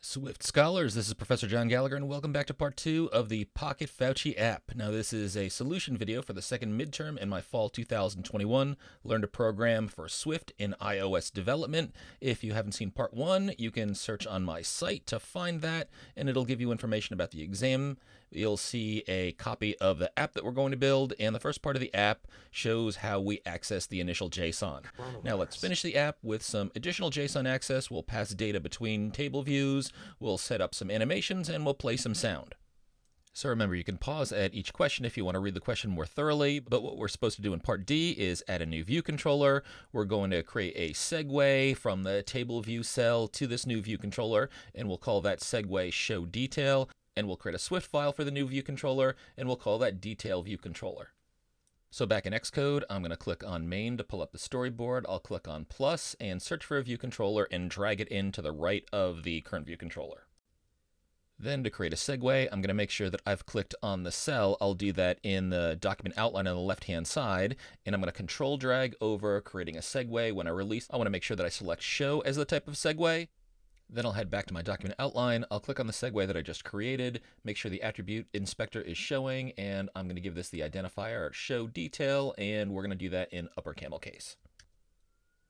Swift Scholars, this is Professor John Gallagher, and welcome back to part 2 of the Pocket Fauci app. Now, this is a solution video for the second midterm in my fall 2021 Learn to Program for Swift in iOS development. If you haven't seen part 1, you can search on my site to find that, and it'll give you information about the exam. You'll see a copy of the app that we're going to build, and the first part of the app shows how we access the initial JSON. Now, let's finish the app with some additional JSON access. We'll pass data between table views. We'll set up some animations, and we'll play some sound. So remember, you can pause at each question if you want to read the question more thoroughly, but what we're supposed to do in part D is add a new view controller. We're going to create a Segway from the table view cell to this new view controller, and we'll call that Segway show detail, and we'll create a Swift file for the new view controller, and we'll call that detail view controller. So back in Xcode, I'm going to click on main to pull up the storyboard. I'll click on plus and search for a view controller and drag it in to the right of the current view controller. Then to create a segue, I'm going to make sure that I've clicked on the cell. I'll do that in the document outline on the left-hand side, and I'm going to control drag over creating a segue. When I release, I want to make sure that I select show as the type of segue. Then I'll head back to my document outline. I'll click on the segue that I just created, make sure the attribute inspector is showing, and I'm going to give this the identifier show detail, and we're going to do that in upper camel case.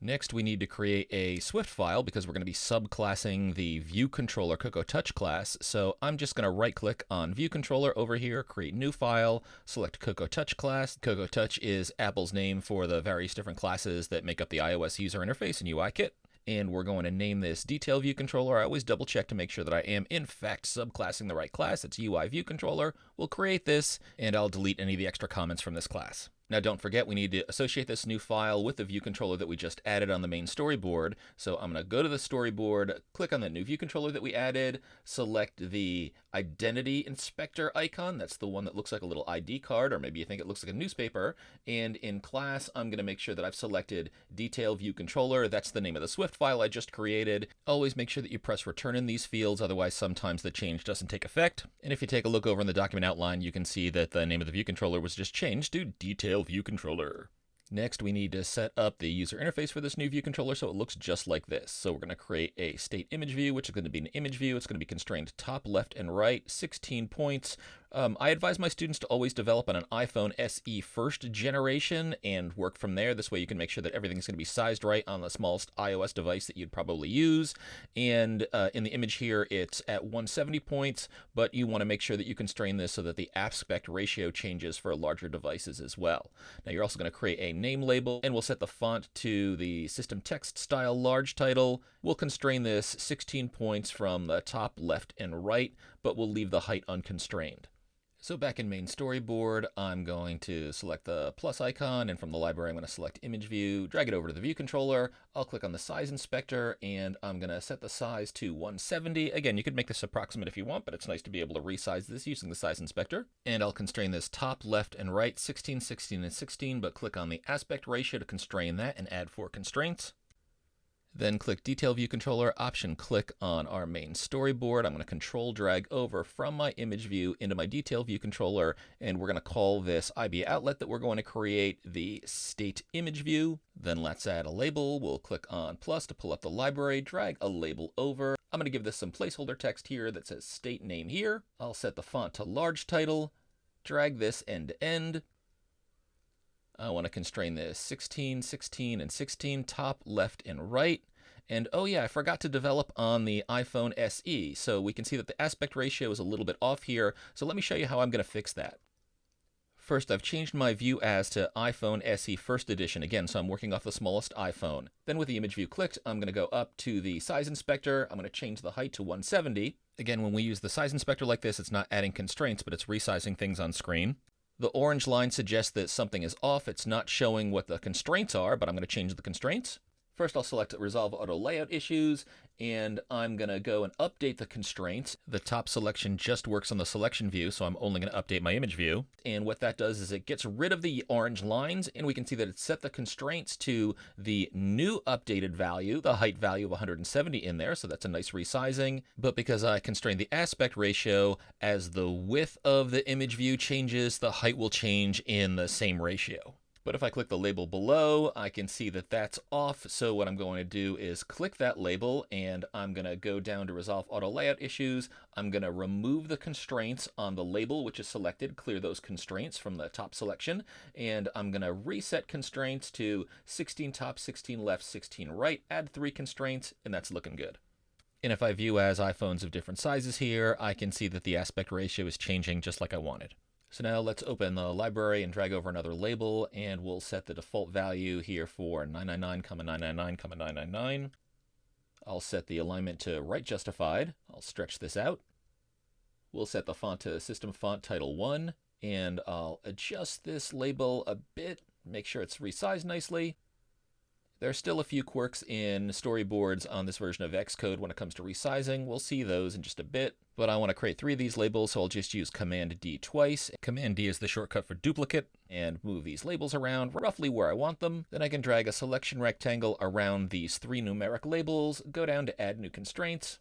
Next, we need to create a Swift file because we're going to be subclassing the view controller CocoaTouch class. So I'm just going to right click on view controller over here, create new file, select CocoaTouch class. CocoaTouch is Apple's name for the various different classes that make up the iOS user interface in UIKit. And we're going to name this detail view controller. I always double check to make sure that I am in fact subclassing the right class. It's UI view controller. We'll create this, and I'll delete any of the extra comments from this class. Now don't forget, we need to associate this new file with the view controller that we just added on the main storyboard. So I'm going to go to the storyboard, click on the new view controller that we added, select the identity inspector icon. That's the one that looks like a little ID card, or maybe you think it looks like a newspaper. And in class, I'm going to make sure that I've selected detail view controller. That's the name of the Swift file I just created. Always make sure that you press return in these fields, otherwise sometimes the change doesn't take effect. And if you take a look over in the document outline, you can see that the name of the view controller was just changed to detail view controller. Next, we need to set up the user interface for this new view controller so it looks just like this. So we're going to create a state image view, which is going to be an image view. It's going to be constrained top, left, and right, 16 points. I advise my students to always develop on an iPhone SE first generation and work from there. This way you can make sure that everything's going to be sized right on the smallest iOS device that you'd probably use. And in the image here, it's at 170 points, but you want to make sure that you constrain this so that the aspect ratio changes for larger devices as well. Now you're also going to create a name label, and we'll set the font to the system text style large title. We'll constrain this 16 points from the top, left, and right, but we'll leave the height unconstrained. So back in main storyboard, I'm going to select the plus icon, and from the library I'm going to select image view, drag it over to the view controller. I'll click on the size inspector, and I'm going to set the size to 170. Again, you could make this approximate if you want, but it's nice to be able to resize this using the size inspector. And I'll constrain this top, left, and right, 16, 16, and 16, but click on the aspect ratio to constrain that and add 4 constraints. Then click Detail View Controller, option click on our main storyboard. I'm going to control drag over from my image view into my Detail View Controller, and we're going to call this IB outlet that we're going to create the state image view. Then let's add a label. We'll click on plus to pull up the library, drag a label over. I'm going to give this some placeholder text here that says state name here. I'll set the font to large title, drag this end to end. I want to constrain this 16, 16, and 16, top, left, and right. And oh yeah, I forgot to develop on the iPhone SE. So we can see that the aspect ratio is a little bit off here. So let me show you how I'm going to fix that. First, I've changed my view as to iPhone SE First Edition. Again, so I'm working off the smallest iPhone. Then with the image view clicked, I'm going to go up to the size inspector. I'm going to change the height to 170. Again, when we use the size inspector like this, it's not adding constraints, but it's resizing things on screen. The orange line suggests that something is off. It's not showing what the constraints are, but I'm going to change the constraints. First, I'll select Resolve Auto Layout Issues, and I'm going to go and update the constraints. The top selection just works on the selection view, so I'm only going to update my image view. And what that does is it gets rid of the orange lines, and we can see that it's set the constraints to the new updated value, the height value of 170 in there, so that's a nice resizing. But because I constrained the aspect ratio, as the width of the image view changes, the height will change in the same ratio. But if I click the label below, I can see that that's off. So what I'm going to do is click that label, and I'm going to go down to resolve auto layout issues. I'm going to remove the constraints on the label, which is selected, clear those constraints from the top selection. And I'm going to reset constraints to 16 top, 16 left, 16 right, add 3 constraints, and that's looking good. And if I view as iPhones of different sizes here, I can see that the aspect ratio is changing just like I wanted. So now let's open the library and drag over another label, and we'll set the default value here for 999,999,999. I'll set the alignment to right justified. I'll stretch this out. We'll set the font to System Font Title 1, and I'll adjust this label a bit, make sure it's resized nicely. There's still a few quirks in storyboards on this version of Xcode when it comes to resizing. We'll see those in just a bit, but I want to create 3 of these labels, so I'll just use Command D twice. Command D is the shortcut for duplicate, and move these labels around roughly where I want them. Then I can drag a selection rectangle around these 3 numeric labels, go down to Add New Constraints.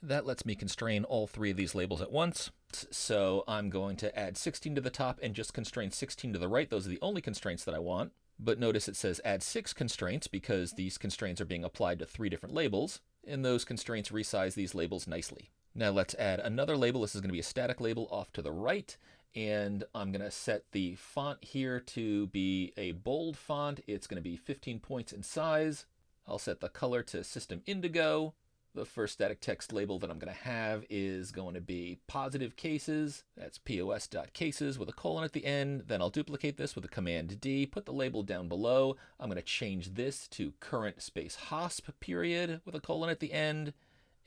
That lets me constrain all 3 of these labels at once. So I'm going to add 16 to the top and just constrain 16 to the right. Those are the only constraints that I want. But notice it says add 6 constraints because these constraints are being applied to 3 different labels, and those constraints resize these labels nicely. Now let's add another label. This is going to be a static label off to the right, and I'm going to set the font here to be a bold font. It's going to be 15 points in size. I'll set the color to System Indigo. The first static text label that I'm going to have is going to be positive cases. That's pos.cases with a colon at the end. Then I'll duplicate this with a Command D, put the label down below. I'm going to change this to current space hosp period with a colon at the end.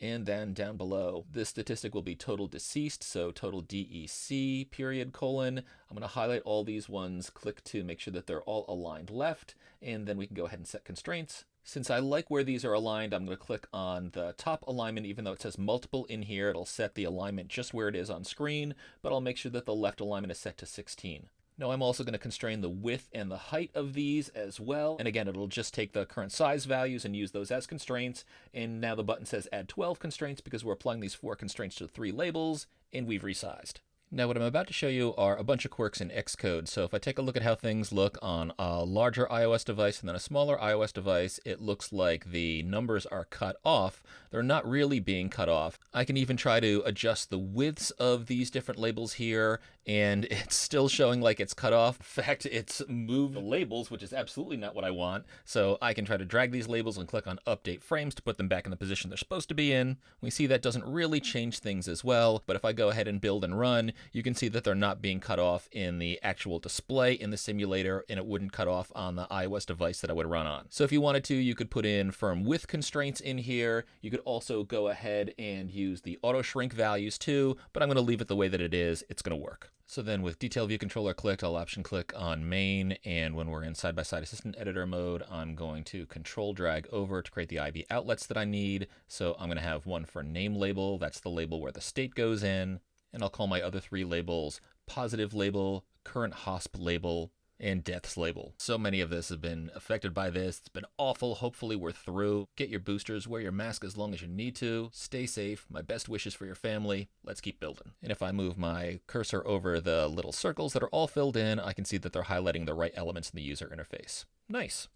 And then down below, this statistic will be total deceased, so total DEC period colon. I'm going to highlight all these ones, click to make sure that they're all aligned left, and then we can go ahead and set constraints. Since I like where these are aligned, I'm going to click on the top alignment. Even though it says multiple in here, it'll set the alignment just where it is on screen, but I'll make sure that the left alignment is set to 16. Now I'm also going to constrain the width and the height of these as well. And again, it'll just take the current size values and use those as constraints. And now the button says add 12 constraints because we're applying these 4 constraints to 3 labels, and we've resized. Now what I'm about to show you are a bunch of quirks in Xcode. So if I take a look at how things look on a larger iOS device and then a smaller iOS device, it looks like the numbers are cut off. They're not really being cut off. I can even try to adjust the widths of these different labels here, and it's still showing like it's cut off. In fact, it's moved the labels, which is absolutely not what I want. So I can try to drag these labels and click on Update Frames to put them back in the position they're supposed to be in. We see that doesn't really change things as well, but if I go ahead and build and run, you can see that they're not being cut off in the actual display in the simulator, and it wouldn't cut off on the iOS device that I would run on. So if you wanted to, you could put in firm width constraints in here. You could also go ahead and use the auto shrink values too, but I'm going to leave it the way that it is. It's going to work. So then with Detail View Controller clicked, I'll option click on Main, and when we're in Side-by-Side Assistant Editor mode, I'm going to Control Drag over to create the IB outlets that I need. So I'm going to have one for name label. That's the label where the state goes in. And I'll call my other 3 labels positive label, current hosp label, and deaths label. So many of this have been affected by this. It's been awful. Hopefully we're through. Get your boosters, wear your mask as long as you need to. Stay safe. My best wishes for your family. Let's keep building. And if I move my cursor over the little circles that are all filled in, I can see that they're highlighting the right elements in the user interface. Nice.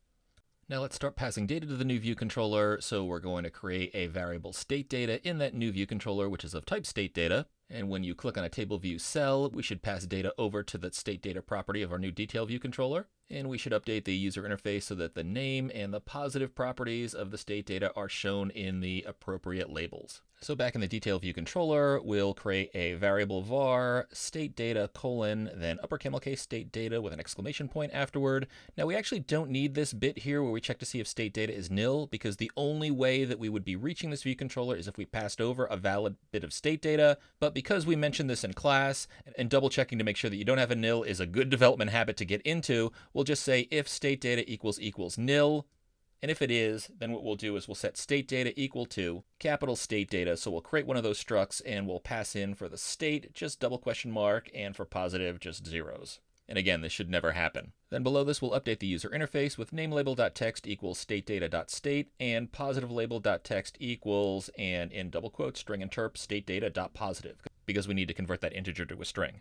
Now let's start passing data to the new view controller. So we're going to create a variable state data in that new view controller, which is of type state data. And when you click on a table view cell, we should pass data over to the state data property of our new detail view controller. And we should update the user interface so that the name and the positive properties of the state data are shown in the appropriate labels. So back in the detail view controller, we'll create a variable var state data colon, then upper camel case state data with an exclamation point afterward. Now we actually don't need this bit here where we check to see if state data is nil, because the only way that we would be reaching this view controller is if we passed over a valid bit of state data. But because we mentioned this in class, and double checking to make sure that you don't have a nil is a good development habit to get into, we'll just say if state data equals nil. And if it is, then what we'll do is we'll set state data equal to capital state data. So we'll create one of those structs and we'll pass in for the state, just double question mark, and for positive, just zeros. And again, this should never happen. Then below this, we'll update the user interface with namelabel.text equals statedata.state and positivelabel.text equals, and in double quotes, string interp statedata.positive, because we need to convert that integer to a string.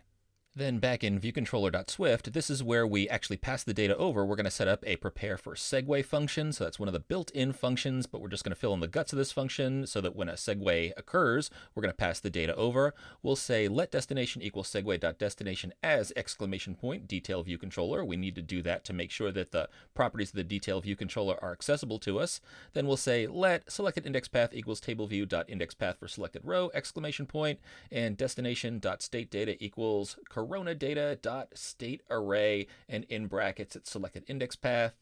Then back in viewcontroller.swift, this is where we actually pass the data over. We're going to set up a prepare for Segway function. So that's one of the built-in functions, but we're just going to fill in the guts of this function so that when a Segway occurs, we're going to pass the data over. We'll say let destination equal Segway.destination as exclamation point detail view controller. We need to do that to make sure that the properties of the detail view controller are accessible to us. Then we'll say let selected index path equals table view.index path for selected row exclamation point, and destination.state data equals corona data.state array, and in brackets it's selected index path.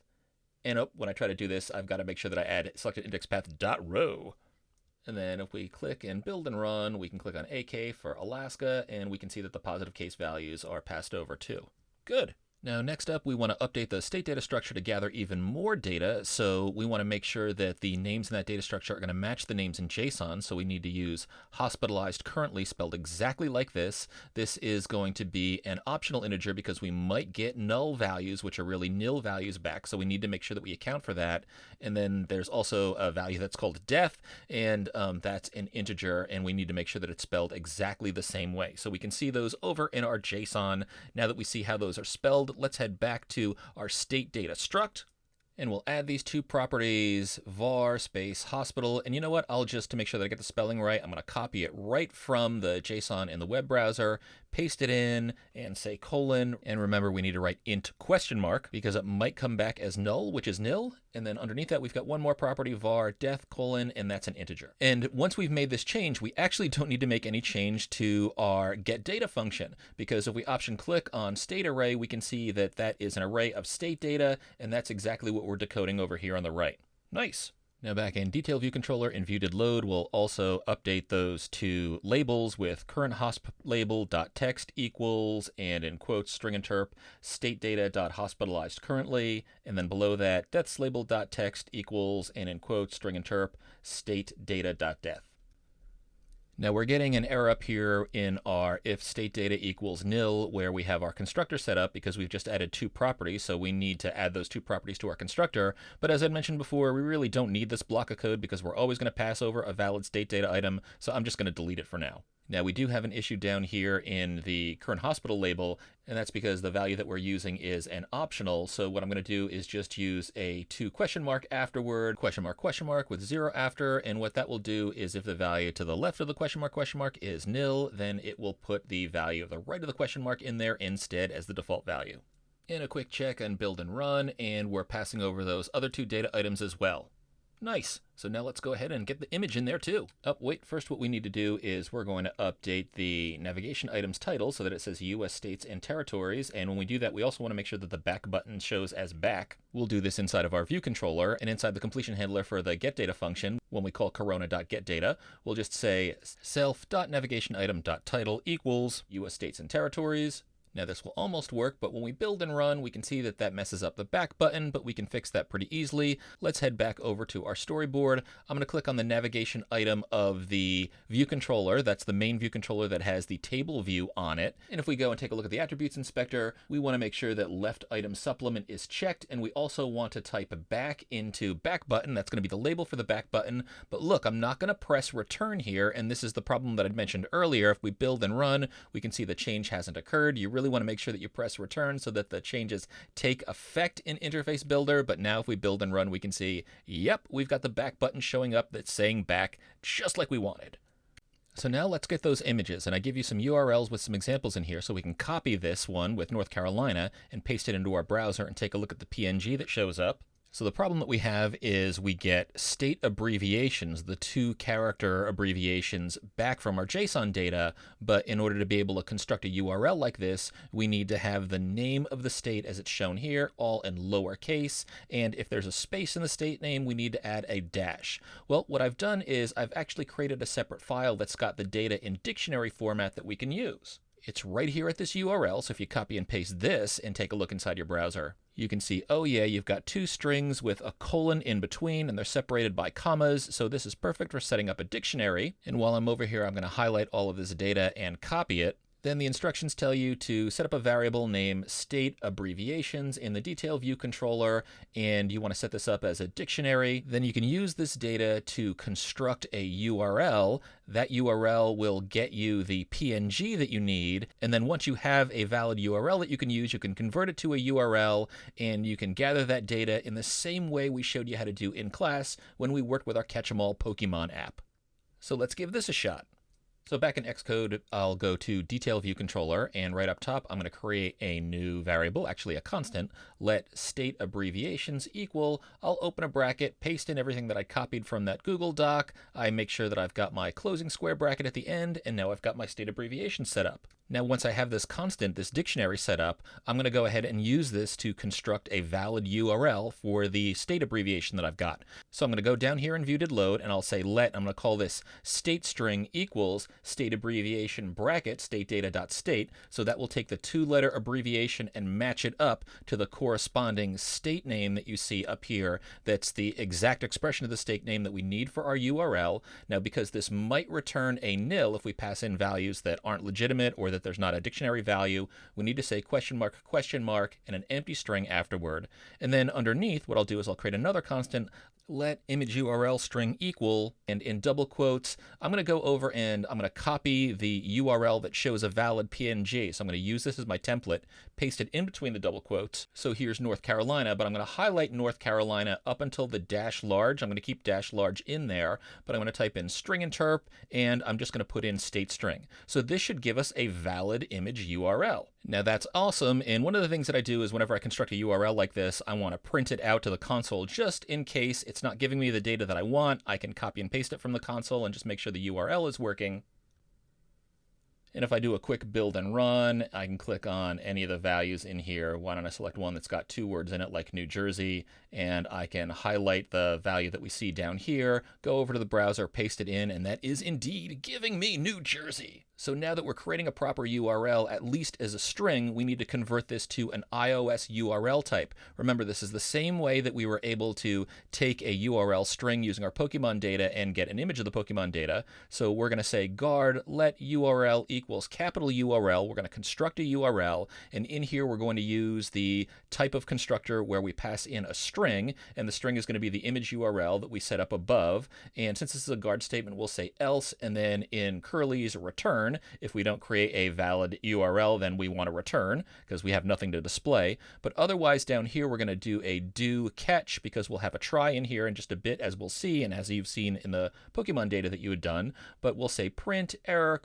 And when I try to do this, I've got to make sure that I add selected index path dot row. And then if we click and build and run, we can click on AK for Alaska, and we can see that the positive case values are passed over too. Good. Now, next up, we want to update the state data structure to gather even more data. So we want to make sure that the names in that data structure are going to match the names in JSON. So we need to use hospitalized currently spelled exactly like this. This is going to be an optional integer because we might get null values, which are really nil values back. So we need to make sure that we account for that. And then there's also a value that's called death, and that's an integer, and we need to make sure that it's spelled exactly the same way. So we can see those over in our JSON. Now that we see how those are spelled, let's head back to our state data struct, and we'll add these two properties, var space hospital. And you know what? I'll just, to make sure that I get the spelling right, I'm going to copy it right from the JSON in the web browser, paste it in, and say colon. And remember, we need to write int question mark because it might come back as null, which is nil. And then underneath that, we've got one more property, var death colon, and that's an integer. And once we've made this change, we actually don't need to make any change to our getData function, because if we option click on state array, we can see that that is an array of state data, and that's exactly what we're decoding over here on the right. Nice. Now back in detail view controller in viewDidLoad, we'll also update those two labels with current hosp label.text equals, and in quotes string interp state data.hospitalized currently, and then below that deaths label.text equals, and in quotes string interp state data.death. Now we're getting an error up here in our if state data equals nil, where we have our constructor set up because we've just added two properties, so we need to add those two properties to our constructor. But as I mentioned before, we really don't need this block of code because we're always going to pass over a valid state data item, so I'm just going to delete it for now. Now we do have an issue down here in the current hospital label, and that's because the value that we're using is an optional. So what I'm going to do is just use a two question mark afterward, question mark with 0 after, and what that will do is if the value to the left of the question mark is nil, then it will put the value of the right of the question mark in there instead as the default value. And a quick check on build and run, and we're passing over those other two data items as well. Nice. So now let's go ahead and get the image in there too. Wait, first what we need to do is we're going to update the navigation items title so that it says US states and territories. And when we do that, we also want to make sure that the back button shows as back. We'll do this inside of our view controller, and inside the completion handler for the getData function, when we call corona.getData, we'll just say self.navigationItem.title equals US states and territories. Now this will almost work, but when we build and run, we can see that that messes up the back button, but we can fix that pretty easily. Let's head back over to our storyboard. I'm going to click on the navigation item of the view controller. That's the main view controller that has the table view on it. And if we go and take a look at the attributes inspector, we want to make sure that left item supplement is checked, and we also want to type back into back button. That's going to be the label for the back button. But look, I'm not going to press return here, and this is the problem that I'd mentioned earlier. If we build and run, we can see the change hasn't occurred. You really want to make sure that you press return so that the changes take effect in Interface Builder. But now if we build and run, we can see, yep, we've got the back button showing up that's saying back, just like we wanted. So now let's get those images, and I give you some URLs with some examples in here so we can copy this one with North Carolina and paste it into our browser and take a look at the PNG that shows up. So the problem that we have is we get state abbreviations, the 2-character abbreviations, back from our JSON data, but in order to be able to construct a URL like this, we need to have the name of the state as it's shown here, all in lowercase, and if there's a space in the state name, we need to add a dash. Well, what I've done is I've actually created a separate file that's got the data in dictionary format that we can use. It's right here at this URL, so if you copy and paste this and take a look inside your browser, you can see, oh yeah, you've got two strings with a colon in between, and they're separated by commas, so this is perfect for setting up a dictionary. And while I'm over here, I'm going to highlight all of this data and copy it. Then the instructions tell you to set up a variable named state abbreviations in the detail view controller, and you want to set this up as a dictionary. Then you can use this data to construct a URL. That URL will get you the PNG that you need, and then once you have a valid URL that you can use, you can convert it to a URL, and you can gather that data in the same way we showed you how to do in class when we worked with our Catch-em-all Pokemon app. So let's give this a shot. So back in Xcode, I'll go to Detail View Controller, and right up top, I'm going to create a new variable, actually a constant, let state abbreviations equal. I'll open a bracket, paste in everything that I copied from that Google Doc. I make sure that I've got my closing square bracket at the end, and now I've got my state abbreviation set up. Now, once I have this constant, this dictionary set up, I'm going to go ahead and use this to construct a valid URL for the state abbreviation that I've got. So I'm going to go down here in ViewDidLoad, and I'll say let, I'm going to call this state string equals state abbreviation bracket state data.state. So that will take the 2-letter abbreviation and match it up to the corresponding state name that you see up here. That's the exact expression of the state name that we need for our URL. Now, because this might return a nil if we pass in values that aren't legitimate or that there's not a dictionary value, we need to say question mark, and an empty string afterward. And then underneath, what I'll do is I'll create another constant, let image URL string equal, and in double quotes, I'm going to go over and I'm going to copy the URL that shows a valid PNG. So I'm going to use this as my template, paste it in between the double quotes. So here's North Carolina, but I'm going to highlight North Carolina up until the dash large. I'm going to keep dash large in there, but I'm going to type in string interp, and I'm just going to put in state string. So this should give us a valid image URL. Now that's awesome, and one of the things that I do is whenever I construct a URL like this, I want to print it out to the console just in case it's not giving me the data that I want. I can copy and paste it from the console and just make sure the URL is working. And if I do a quick build and run, I can click on any of the values in here. Why don't I select one that's got 2 words in it, like New Jersey, and I can highlight the value that we see down here, go over to the browser, paste it in, and that is indeed giving me New Jersey. So now that we're creating a proper URL, at least as a string, we need to convert this to an iOS URL type. Remember, this is the same way that we were able to take a URL string using our Pokemon data and get an image of the Pokemon data. So we're going to say guard let URL equals capital URL. We're going to construct a URL, and in here we're going to use the type of constructor where we pass in a string, and the string is going to be the image URL that we set up above. And since this is a guard statement, we'll say else, and then in curly's return. If we don't create a valid URL, then we want to return because we have nothing to display. But otherwise down here, we're going to do a do catch because we'll have a try in here in just a bit, as we'll see, and as you've seen in the Pokemon data that you had done. But we'll say print error :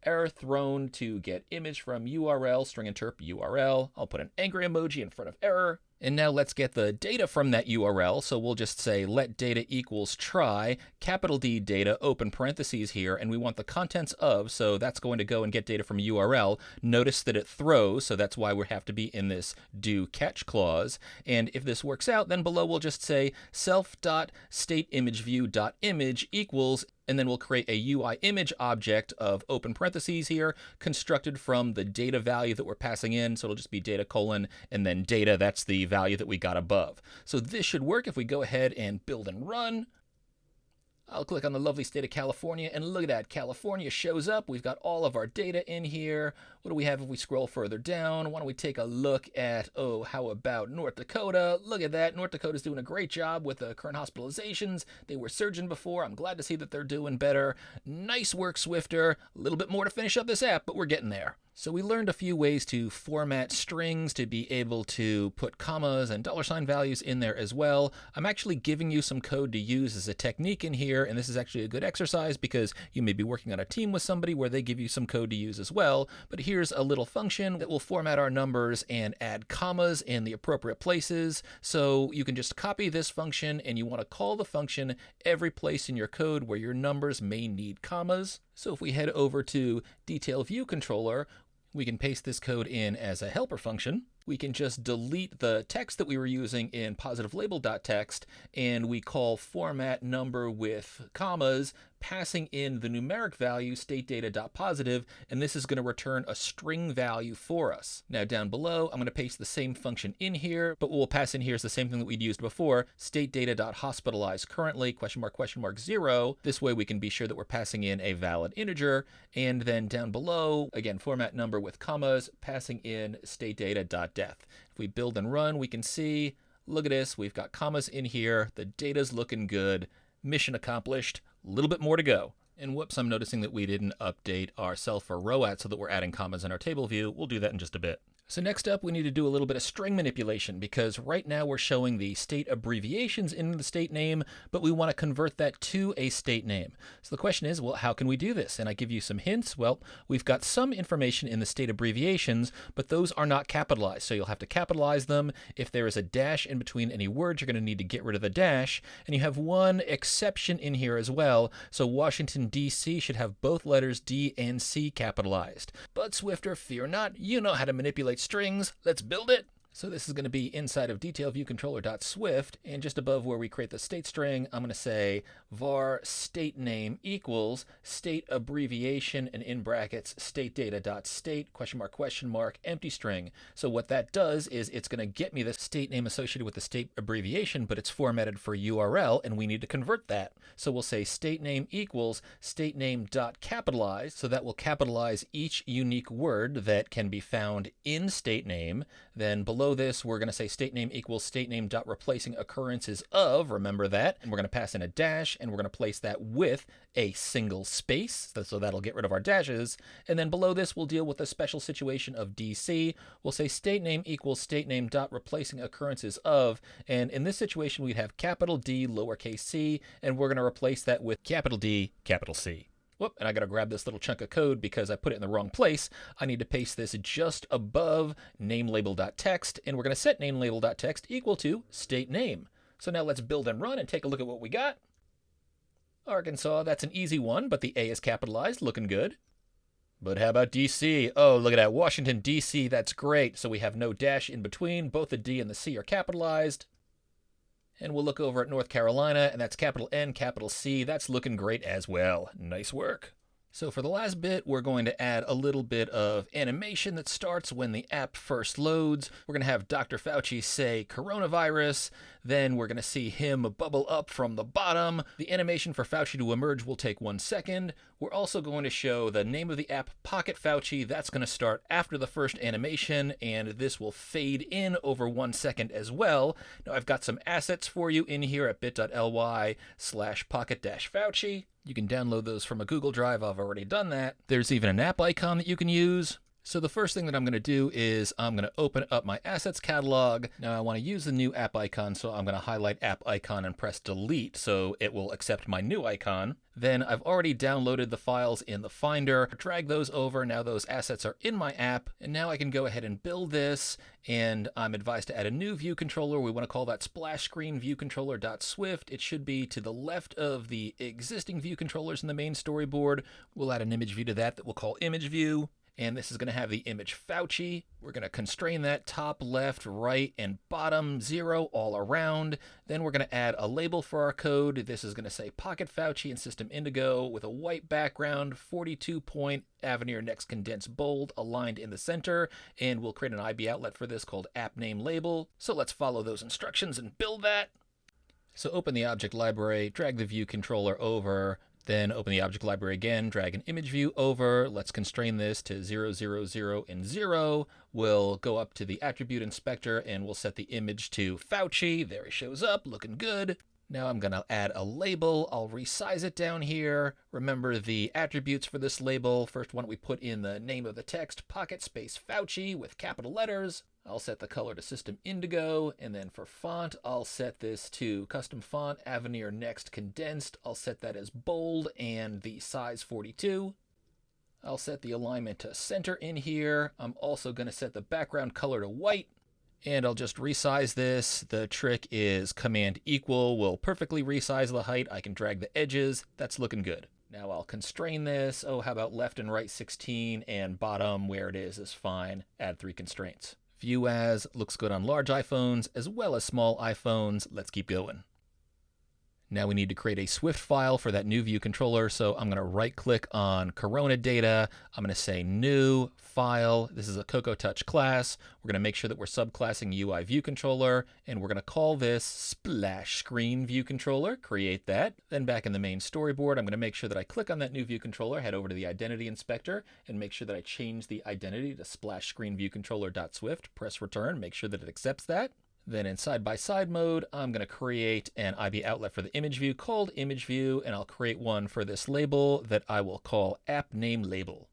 error thrown to get image from URL, string interp URL. I'll put an angry emoji in front of error. And now let's get the data from that URL. So we'll just say let data equals try, capital D data, open parentheses here, and we want the contents of, so that's going to go and get data from URL. Notice that it throws, so that's why we have to be in this do catch clause. And if this works out, then below we'll just say self.stateImageView.image equals, and then we'll create a UIImage object of open parentheses here, constructed from the data value that we're passing in. So it'll just be data : and then data, that's the value that we got above. So this should work if we go ahead and build and run. I'll click on the lovely state of California, and look at that, California shows up. We've got all of our data in here. What do we have if we scroll further down? Why don't we take a look at, how about North Dakota? Look at that, North Dakota's doing a great job with the current hospitalizations. They were surging before. I'm glad to see that they're doing better. Nice work, Swifter. A little bit more to finish up this app, but we're getting there. So we learned a few ways to format strings to be able to put commas and $ values in there as well. I'm actually giving you some code to use as a technique in here, and this is actually a good exercise because you may be working on a team with somebody where they give you some code to use as well. But here's a little function that will format our numbers and add commas in the appropriate places. So you can just copy this function, and you want to call the function every place in your code where your numbers may need commas. So if we head over to Detail View Controller, we can paste this code in as a helper function. we can just delete the text that we were using in positive label.txt, and we call format number with commas, passing in the numeric value stateData.positive, and this is going to return a string value for us. Now down below, I'm going to paste the same function in here, but what we'll pass in here is the same thing that we'd used before, stateData.hospitalized currently, question mark 0. This way we can be sure that we're passing in a valid integer, and then down below, again, format number with commas, passing in stateData.death. If we build and run, we can see, look at this, we've got commas in here, the data's looking good, mission accomplished, a little bit more to go. And whoops, I'm noticing that we didn't update our cell for row@, so that we're adding commas in our table view. We'll do that in just a bit. So next up, we need to do a little bit of string manipulation, because right now we're showing the state abbreviations in the state name, but we want to convert that to a state name. So the question is, well, how can we do this? And I give you some hints. Well, we've got some information in the state abbreviations, but those are not capitalized. So you'll have to capitalize them. If there is a dash in between any words, you're going to need to get rid of the dash. And you have one exception in here as well. So Washington, D.C. should have both letters D and C capitalized. But Swifter, fear not, you know how to manipulate strings. Let's build it. So this is going to be inside of detailViewController.swift, and just above where we create the state string, I'm going to say var state name equals state abbreviation, and in brackets stateData.state question mark empty string. So what that does is it's going to get me the state name associated with the state abbreviation, but it's formatted for URL, and we need to convert that. So we'll say state name equals state name.capitalize, so that will capitalize each unique word that can be found in state name. Then below this, we're going to say state name equals state name.replacing occurrences of, remember that, and we're going to pass in a dash, and we're going to place that with a single space, so that'll get rid of our dashes. And then below this, we'll deal with a special situation of DC. We'll say state name equals state name.replacing occurrences of, and in this situation, we'd have capital D, lowercase c, and we're going to replace that with capital D, capital C. Whoop, and I got to grab this little chunk of code because I put it in the wrong place. I need to paste this just above namelabel.txt, and we're going to set namelabel.txt equal to state name. So now let's build and run and take a look at what we got. Arkansas, that's an easy one, but the A is capitalized, looking good. But how about DC? Oh, look at that, Washington, DC, that's great. So we have no dash in between, both the D and the C are capitalized. And we'll look over at North Carolina, and that's capital N, capital C. That's looking great as well. Nice work. So for the last bit, we're going to add a little bit of animation that starts when the app first loads. We're going to have Dr. Fauci say coronavirus. Then we're going to see him bubble up from the bottom. The animation for Fauci to emerge will take 1 second. We're also going to show the name of the app, Pocket Fauci. That's going to start after the first animation, and this will fade in over 1 second as well. Now I've got some assets for you in here at bit.ly/pocket-fauci. You can download those from a Google Drive. I've already done that. There's even an app icon that you can use. So the first thing that I'm going to do is I'm going to open up my assets catalog. Now I want to use the new app icon, so I'm going to highlight app icon and press delete so it will accept my new icon. Then I've already downloaded the files in the Finder, drag those over. Now those assets are in my app, and now I can go ahead and build this, and I'm advised to add a new view controller. We want to call that splash screen viewcontroller.swift. It should be to the left of the existing view controllers in the main storyboard. We'll add an image view to that we'll call image view. And this is going to have the image Fauci. We're going to constrain that top, left, right, and bottom 0 all around. Then we're going to add a label for our code. This is going to say Pocket Fauci and System Indigo with a white background, 42-point Avenir Next Condensed Bold aligned in the center. And we'll create an IB outlet for this called app name label. So let's follow those instructions and build that. So open the object library, drag the view controller over, then open the object library again, drag an image view over. Let's constrain this to 0, 0, 0, and 0. We'll go up to the attribute inspector and we'll set the image to Fauci. There he shows up, looking good. Now I'm going to add a label. I'll resize it down here. Remember the attributes for this label. First one, we put in the name of the text, Pocket space Fauci with capital letters. I'll set the color to System Indigo, and then for font, I'll set this to custom font, Avenir Next Condensed. I'll set that as bold and the size 42. I'll set the alignment to center in here. I'm also going to set the background color to white, and I'll just resize this. The trick is Command equal will perfectly resize the height. I can drag the edges. That's looking good. Now I'll constrain this. Oh, how about left and right 16 and bottom where it is fine. Add 3 constraints. View as looks good on large iPhones as well as small iPhones. Let's keep going. Now we need to create a Swift file for that new view controller. So I'm going to right click on Corona data. I'm going to say new file. This is a Cocoa Touch class. We're going to make sure that we're subclassing UI view controller, and we're going to call this splash screen view controller. Create that. Then back in the main storyboard, I'm going to make sure that I click on that new view controller, head over to the identity inspector, and make sure that I change the identity to splash screen view controller.swift. Press return. Make sure that it accepts that. Then in side-by-side mode, I'm going to create an IB outlet for the image view called image view, and I'll create one for this label that I will call app name label.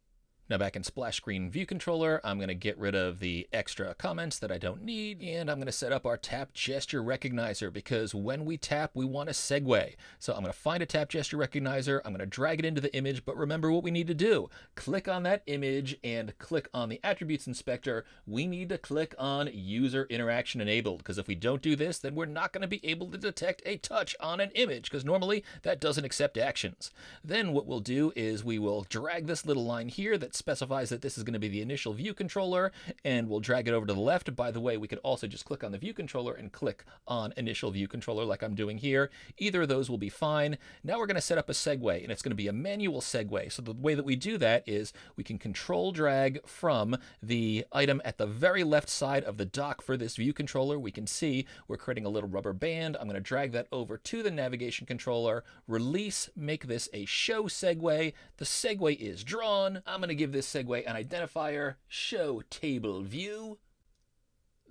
Now back in splash screen view controller, I'm going to get rid of the extra comments that I don't need, and I'm going to set up our tap gesture recognizer, because when we tap, we want a segue. So I'm going to find a tap gesture recognizer, I'm going to drag it into the image, but remember what we need to do. Click on that image and click on the attributes inspector. We need to click on user interaction enabled, because if we don't do this, then we're not going to be able to detect a touch on an image, because normally that doesn't accept actions. Then what we'll do is we will drag this little line here that specifies that this is going to be the initial view controller, and we'll drag it over to the left. By the way, we could also just click on the view controller and click on initial view controller like I'm doing here. Either of those will be fine. Now we're going to set up a segue, and it's going to be a manual segue. So the way that we do that is we can control drag from the item at the very left side of the dock for this view controller. We can see we're creating a little rubber band. I'm going to drag that over to the navigation controller, release, make this a show segue. The segue is drawn. I'm going to give this segue an identifier, show table view.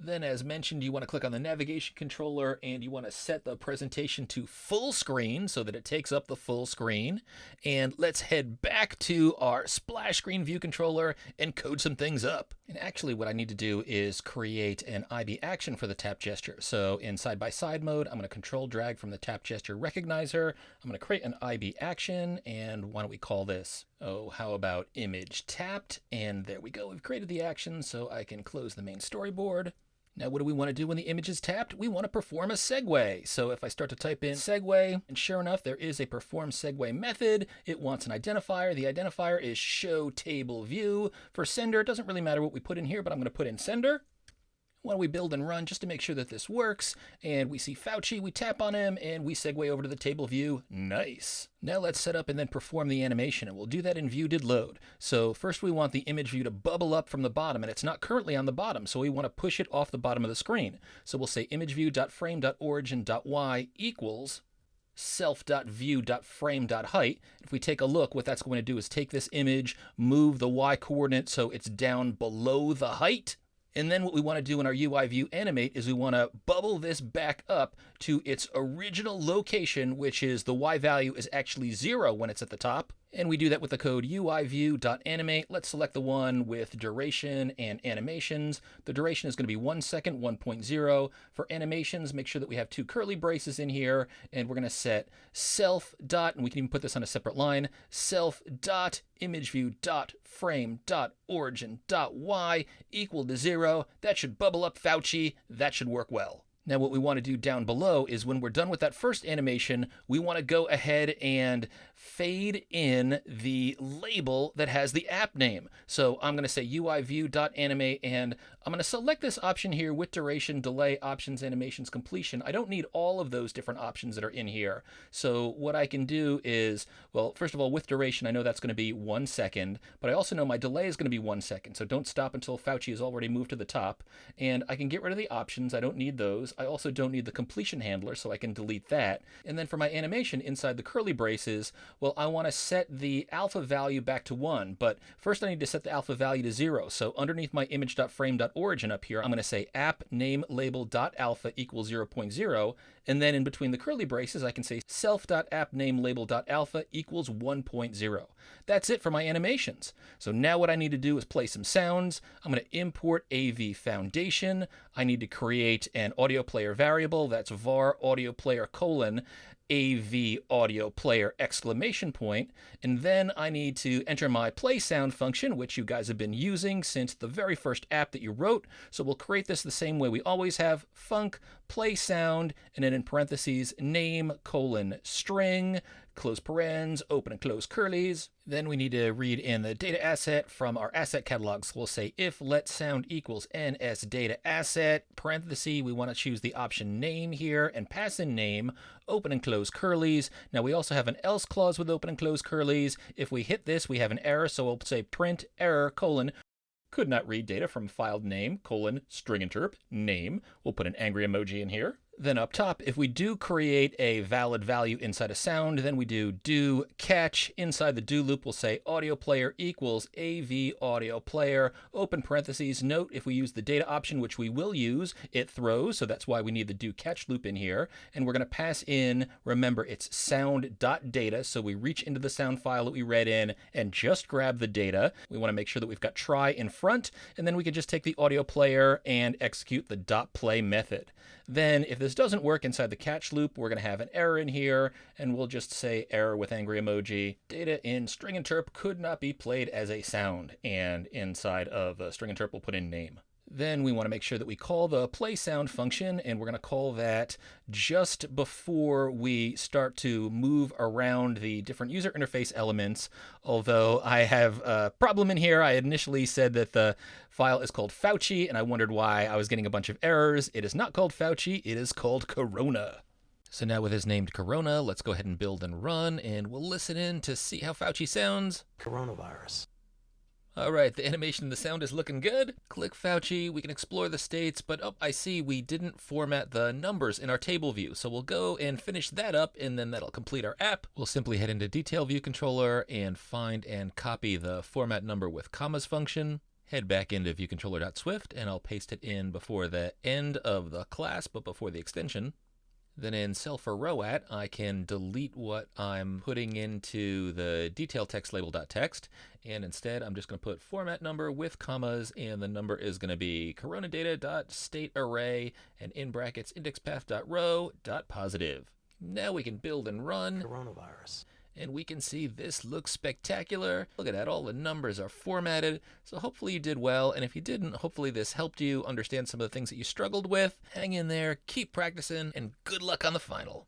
Then, as mentioned, you want to click on the navigation controller and you want to set the presentation to full screen so that it takes up the full screen. And let's head back to our splash screen view controller and code some things up. And actually what I need to do is create an IB action for the tap gesture. So in side-by-side mode, I'm going to control drag from the tap gesture recognizer. I'm going to create an IB action, and why don't we call this, how about image tapped? And there we go. We've created the action, so I can close the main storyboard. Now, what do we want to do when the image is tapped? We want to perform a segue. So if I start to type in segue, and sure enough, there is a perform segue method. It wants an identifier. The identifier is show table view. For sender, it doesn't really matter what we put in here, but I'm going to put in sender. Why don't we build and run just to make sure that this works? And we see Fauci, we tap on him, and we segue over to the table view. Nice. Now let's set up and then perform the animation, and we'll do that in view did load. So first we want the image view to bubble up from the bottom, and it's not currently on the bottom, so we want to push it off the bottom of the screen. So we'll say imageview.frame.origin.y equals self.view.frame.height. If we take a look, what that's going to do is take this image, move the y coordinate so it's down below the height. And then what we want to do in our UI view animate is we want to bubble this back up to its original location, which is the y value is actually 0 when it's at the top. And we do that with the code UIView.animate. Let's select the one with duration and animations. The duration is going to be 1 second, 1.0. For animations, make sure that we have 2 curly braces in here, and we're going to set self dot, and we can even put this on a separate line, self dot imageview.frame.origin.y equal to 0. That should bubble up Fauci. That should work well. Now what we want to do down below is when we're done with that first animation, we want to go ahead and fade in the label that has the app name. So I'm going to say UIView.animate, and I'm going to select this option here with duration, delay, options, animations, completion. I don't need all of those different options that are in here. So what I can do is, well, first of all, with duration, I know that's going to be 1 second, but I also know my delay is going to be 1 second. So don't stop until Fauci has already moved to the top. And I can get rid of the options. I don't need those. I also don't need the completion handler, so I can delete that. And then for my animation inside the curly braces, well, I want to set the alpha value back to 1, but first I need to set the alpha value to 0. So underneath my image.frame.origin up here, I'm going to say app name label.alpha equals 0.0, and then in between the curly braces, I can say self.appnamelabel.alpha equals 1.0. That's it for my animations. So now what I need to do is play some sounds. I'm going to import AV Foundation. I need to create an audio player variable. That's var audio player colon AV audio player exclamation point. And then I need to enter my play sound function, which you guys have been using since the very first app that you wrote. So we'll create this the same way we always have, func play sound, and then in parentheses name colon string close parens, open and close curlies. Then we need to read in the data asset from our asset catalog. So we'll say if let sound equals ns data asset, parenthesis, we want to choose the option name here and pass in name, open and close curlies. Now we also have an else clause with open and close curlies. If we hit this, we have an error. So we'll say print error colon could not read data from filed name colon string interp name. We'll put an angry emoji in here. Then up top, if we do create a valid value inside a sound, then we do catch. Inside the do loop, we'll say audio player equals AV audio player, open parentheses. Note, if we use the data option, which we will use, it throws. So that's why we need the do catch loop in here. And we're going to pass in, remember, it's sound.data. So we reach into the sound file that we read in and just grab the data. We want to make sure that we've got try in front. And then we can just take the audio player and execute the .play method. Then if this doesn't work inside the catch loop, we're going to have an error in here, and we'll just say error with angry emoji. Data in string interp could not be played as a sound, and inside of string interp, we'll put in name. Then we want to make sure that we call the play sound function, and we're going to call that just before we start to move around the different user interface elements. Although I have a problem in here. I initially said that the file is called Fauci, and I wondered why I was getting a bunch of errors. It is not called Fauci, it is called Corona. So now with his named Corona, let's go ahead and build and run, and we'll listen in to see how Fauci sounds. Coronavirus. All right, the animation and the sound is looking good. Click Fauci, we can explore the states, but I see we didn't format the numbers in our table view. So we'll go and finish that up, and then that'll complete our app. We'll simply head into Detail View Controller and find and copy the format number with commas function. Head back into viewcontroller.swift, and I'll paste it in before the end of the class, but before the extension. Then in cell for row at, I can delete what I'm putting into the detail text label.text, and instead I'm just going to put format number with commas, and the number is going to be coronadata.stateArray, and in brackets indexpath.row.positive. Now we can build and run. Coronavirus. And we can see this looks spectacular. Look at that, all the numbers are formatted. So hopefully you did well, and if you didn't, hopefully this helped you understand some of the things that you struggled with. Hang in there, keep practicing, and good luck on the final.